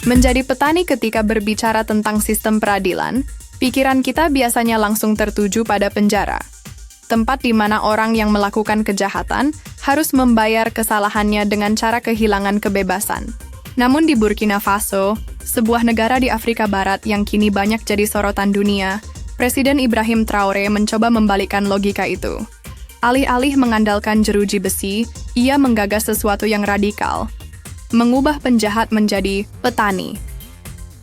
Menjadi petani ketika berbicara tentang sistem peradilan, pikiran kita biasanya langsung tertuju pada penjara. Tempat di mana orang yang melakukan kejahatan harus membayar kesalahannya dengan cara kehilangan kebebasan. Namun di Burkina Faso, sebuah negara di Afrika Barat yang kini banyak jadi sorotan dunia, Presiden Ibrahim Traoré mencoba membalikkan logika itu. Alih-alih mengandalkan jeruji besi, ia menggagas sesuatu yang radikal, mengubah penjahat menjadi petani.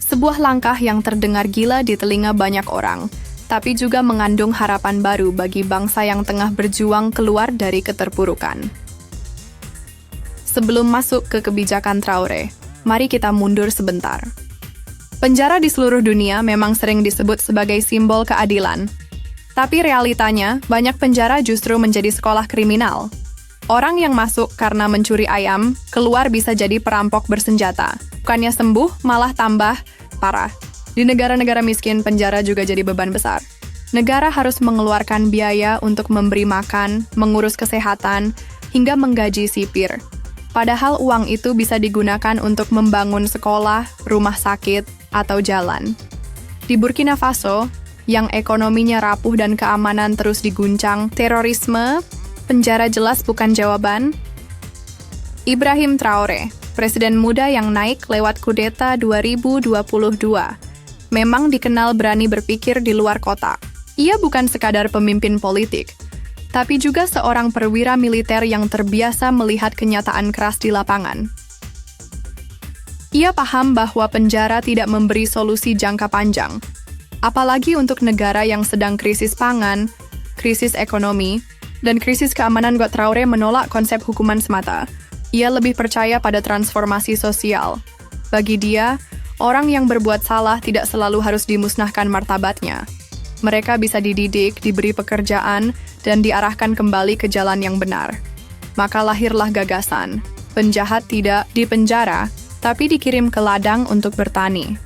Sebuah langkah yang terdengar gila di telinga banyak orang, tapi juga mengandung harapan baru bagi bangsa yang tengah berjuang keluar dari keterpurukan. Sebelum masuk ke kebijakan Traoré, mari kita mundur sebentar. Penjara di seluruh dunia memang sering disebut sebagai simbol keadilan. Tapi realitanya, banyak penjara justru menjadi sekolah kriminal. Orang yang masuk karena mencuri ayam, keluar bisa jadi perampok bersenjata. Bukannya sembuh, malah tambah parah. Di negara-negara miskin, penjara juga jadi beban besar. Negara harus mengeluarkan biaya untuk memberi makan, mengurus kesehatan, hingga menggaji sipir. Padahal uang itu bisa digunakan untuk membangun sekolah, rumah sakit, atau jalan. Di Burkina Faso, yang ekonominya rapuh dan keamanan terus diguncang terorisme, penjara jelas bukan jawaban. Ibrahim Traoré, presiden muda yang naik lewat kudeta 2022, memang dikenal berani berpikir di luar kotak. Ia bukan sekadar pemimpin politik, tapi juga seorang perwira militer yang terbiasa melihat kenyataan keras di lapangan. Ia paham bahwa penjara tidak memberi solusi jangka panjang, apalagi untuk negara yang sedang krisis pangan, krisis ekonomi, dan krisis keamanan. Traoré menolak konsep hukuman semata. Ia lebih percaya pada transformasi sosial. Bagi dia, orang yang berbuat salah tidak selalu harus dimusnahkan martabatnya. Mereka bisa dididik, diberi pekerjaan, dan diarahkan kembali ke jalan yang benar. Maka lahirlah gagasan. Penjahat tidak dipenjara, tapi dikirim ke ladang untuk bertani.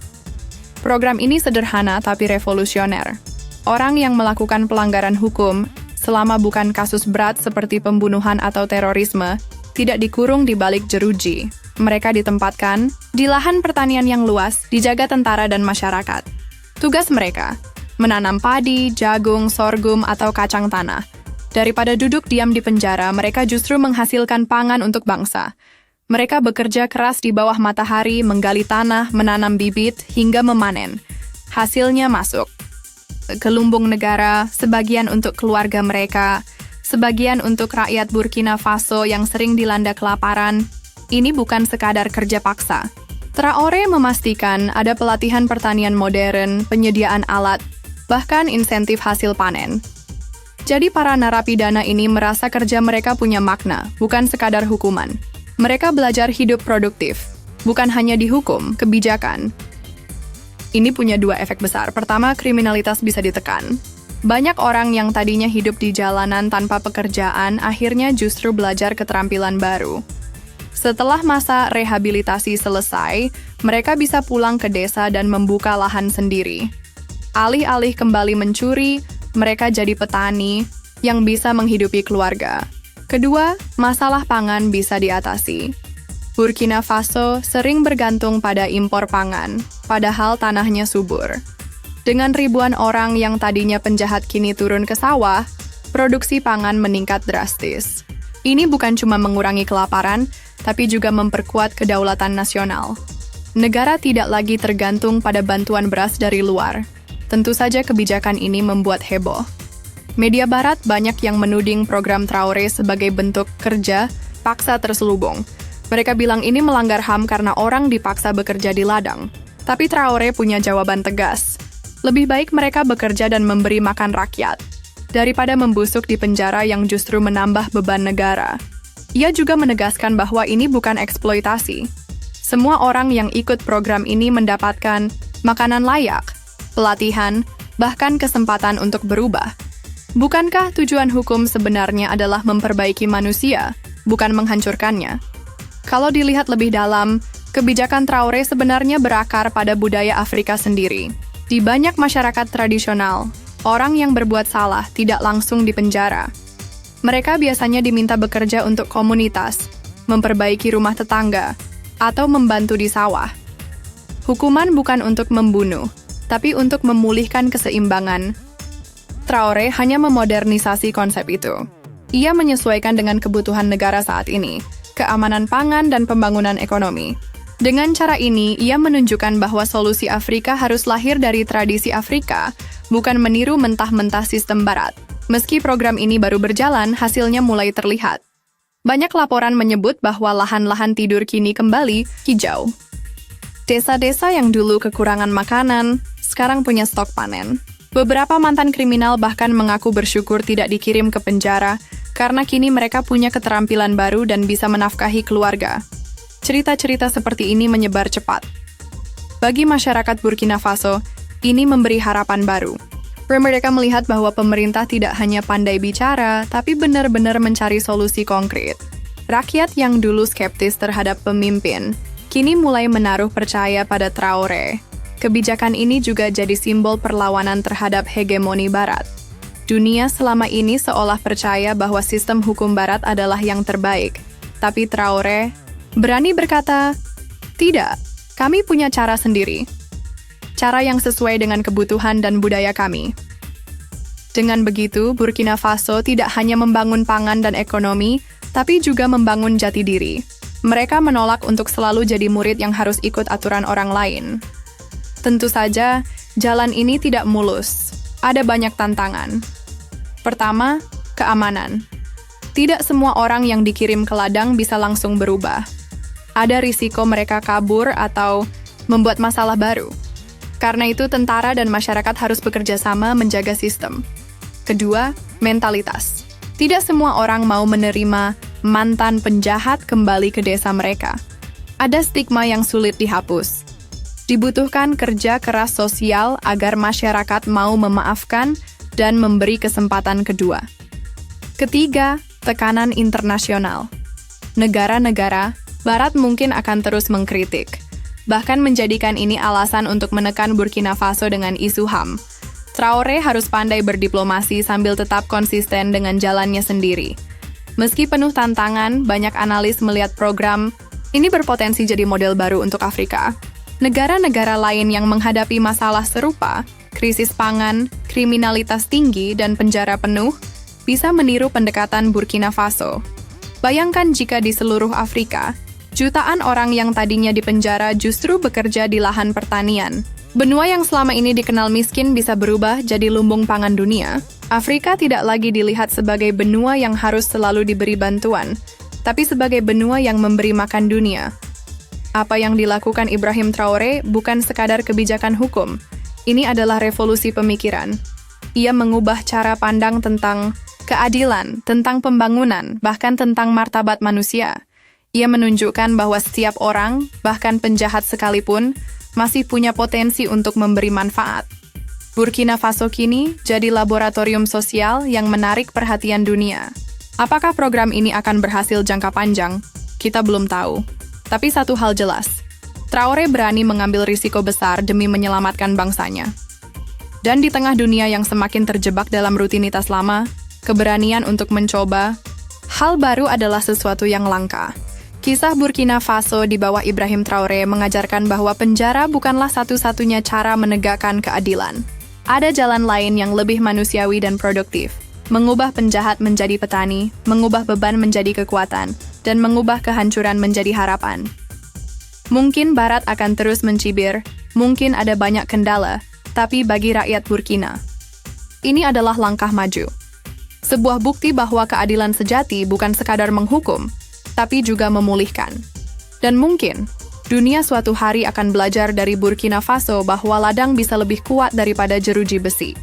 Program ini sederhana tapi revolusioner. Orang yang melakukan pelanggaran hukum, selama bukan kasus berat seperti pembunuhan atau terorisme, tidak dikurung di balik jeruji. Mereka ditempatkan di lahan pertanian yang luas, dijaga tentara dan masyarakat. Tugas mereka, menanam padi, jagung, sorghum, atau kacang tanah. Daripada duduk diam di penjara, mereka justru menghasilkan pangan untuk bangsa. Mereka bekerja keras di bawah matahari, menggali tanah, menanam bibit, hingga memanen. Hasilnya masuk ke lumbung negara, sebagian untuk keluarga mereka, sebagian untuk rakyat Burkina Faso yang sering dilanda kelaparan. Ini bukan sekadar kerja paksa. Traoré memastikan ada pelatihan pertanian modern, penyediaan alat, bahkan insentif hasil panen. Jadi para narapidana ini merasa kerja mereka punya makna, bukan sekadar hukuman. Mereka belajar hidup produktif, bukan hanya dihukum, kebijakan. Ini punya dua efek besar. Pertama, kriminalitas bisa ditekan. Banyak orang yang tadinya hidup di jalanan tanpa pekerjaan, akhirnya justru belajar keterampilan baru. Setelah masa rehabilitasi selesai, mereka bisa pulang ke desa dan membuka lahan sendiri. Alih-alih kembali mencuri, mereka jadi petani yang bisa menghidupi keluarga. Kedua, masalah pangan bisa diatasi. Burkina Faso sering bergantung pada impor pangan, padahal tanahnya subur. Dengan ribuan orang yang tadinya penjahat kini turun ke sawah, produksi pangan meningkat drastis. Ini bukan cuma mengurangi kelaparan, tapi juga memperkuat kedaulatan nasional. Negara tidak lagi tergantung pada bantuan beras dari luar. Tentu saja kebijakan ini membuat heboh. Media barat banyak yang menuding program Traoré sebagai bentuk kerja paksa terselubung. Mereka bilang ini melanggar HAM karena orang dipaksa bekerja di ladang. Tapi Traoré punya jawaban tegas. Lebih baik mereka bekerja dan memberi makan rakyat, daripada membusuk di penjara yang justru menambah beban negara. Ia juga menegaskan bahwa ini bukan eksploitasi. Semua orang yang ikut program ini mendapatkan makanan layak, pelatihan, bahkan kesempatan untuk berubah. Bukankah tujuan hukum sebenarnya adalah memperbaiki manusia, bukan menghancurkannya? Kalau dilihat lebih dalam, kebijakan Traoré sebenarnya berakar pada budaya Afrika sendiri. Di banyak masyarakat tradisional, orang yang berbuat salah tidak langsung dipenjara. Mereka biasanya diminta bekerja untuk komunitas, memperbaiki rumah tetangga, atau membantu di sawah. Hukuman bukan untuk membunuh, tapi untuk memulihkan keseimbangan. Traoré hanya memodernisasi konsep itu. Ia menyesuaikan dengan kebutuhan negara saat ini, keamanan pangan dan pembangunan ekonomi. Dengan cara ini, ia menunjukkan bahwa solusi Afrika harus lahir dari tradisi Afrika, bukan meniru mentah-mentah sistem Barat. Meski program ini baru berjalan, hasilnya mulai terlihat. Banyak laporan menyebut bahwa lahan-lahan tidur kini kembali hijau. Desa-desa yang dulu kekurangan makanan, sekarang punya stok panen. Beberapa mantan kriminal bahkan mengaku bersyukur tidak dikirim ke penjara, karena kini mereka punya keterampilan baru dan bisa menafkahi keluarga. Cerita-cerita seperti ini menyebar cepat. Bagi masyarakat Burkina Faso, ini memberi harapan baru. Mereka melihat bahwa pemerintah tidak hanya pandai bicara, tapi benar-benar mencari solusi konkret. Rakyat yang dulu skeptis terhadap pemimpin, kini mulai menaruh percaya pada Traoré. Kebijakan ini juga jadi simbol perlawanan terhadap hegemoni Barat. Dunia selama ini seolah percaya bahwa sistem hukum Barat adalah yang terbaik. Tapi Traoré berani berkata, "Tidak, kami punya cara sendiri. Cara yang sesuai dengan kebutuhan dan budaya kami." Dengan begitu, Burkina Faso tidak hanya membangun pangan dan ekonomi, tapi juga membangun jati diri. Mereka menolak untuk selalu jadi murid yang harus ikut aturan orang lain. Tentu saja, jalan ini tidak mulus. Ada banyak tantangan. Pertama, keamanan. Tidak semua orang yang dikirim ke ladang bisa langsung berubah. Ada risiko mereka kabur atau membuat masalah baru. Karena itu, tentara dan masyarakat harus bekerja sama menjaga sistem. Kedua, mentalitas. Tidak semua orang mau menerima mantan penjahat kembali ke desa mereka. Ada stigma yang sulit dihapus. Dibutuhkan kerja keras sosial agar masyarakat mau memaafkan dan memberi kesempatan kedua. Ketiga, tekanan internasional. Negara-negara Barat mungkin akan terus mengkritik, bahkan menjadikan ini alasan untuk menekan Burkina Faso dengan isu HAM. Traoré harus pandai berdiplomasi sambil tetap konsisten dengan jalannya sendiri. Meski penuh tantangan, banyak analis melihat program ini berpotensi jadi model baru untuk Afrika. Negara-negara lain yang menghadapi masalah serupa, krisis pangan, kriminalitas tinggi, dan penjara penuh, bisa meniru pendekatan Burkina Faso. Bayangkan jika di seluruh Afrika, jutaan orang yang tadinya di penjara justru bekerja di lahan pertanian. Benua yang selama ini dikenal miskin bisa berubah jadi lumbung pangan dunia. Afrika tidak lagi dilihat sebagai benua yang harus selalu diberi bantuan, tapi sebagai benua yang memberi makan dunia. Apa yang dilakukan Ibrahim Traoré bukan sekadar kebijakan hukum. Ini adalah revolusi pemikiran. Ia mengubah cara pandang tentang keadilan, tentang pembangunan, bahkan tentang martabat manusia. Ia menunjukkan bahwa setiap orang, bahkan penjahat sekalipun, masih punya potensi untuk memberi manfaat. Burkina Faso kini jadi laboratorium sosial yang menarik perhatian dunia. Apakah program ini akan berhasil jangka panjang? Kita belum tahu. Tapi satu hal jelas, Traoré berani mengambil risiko besar demi menyelamatkan bangsanya. Dan di tengah dunia yang semakin terjebak dalam rutinitas lama, keberanian untuk mencoba hal baru adalah sesuatu yang langka. Kisah Burkina Faso di bawah Ibrahim Traoré mengajarkan bahwa penjara bukanlah satu-satunya cara menegakkan keadilan. Ada jalan lain yang lebih manusiawi dan produktif. Mengubah penjahat menjadi petani, mengubah beban menjadi kekuatan, dan mengubah kehancuran menjadi harapan. Mungkin Barat akan terus mencibir, mungkin ada banyak kendala, tapi bagi rakyat Burkina, ini adalah langkah maju. Sebuah bukti bahwa keadilan sejati bukan sekadar menghukum, tapi juga memulihkan. Dan mungkin, dunia suatu hari akan belajar dari Burkina Faso bahwa ladang bisa lebih kuat daripada jeruji besi.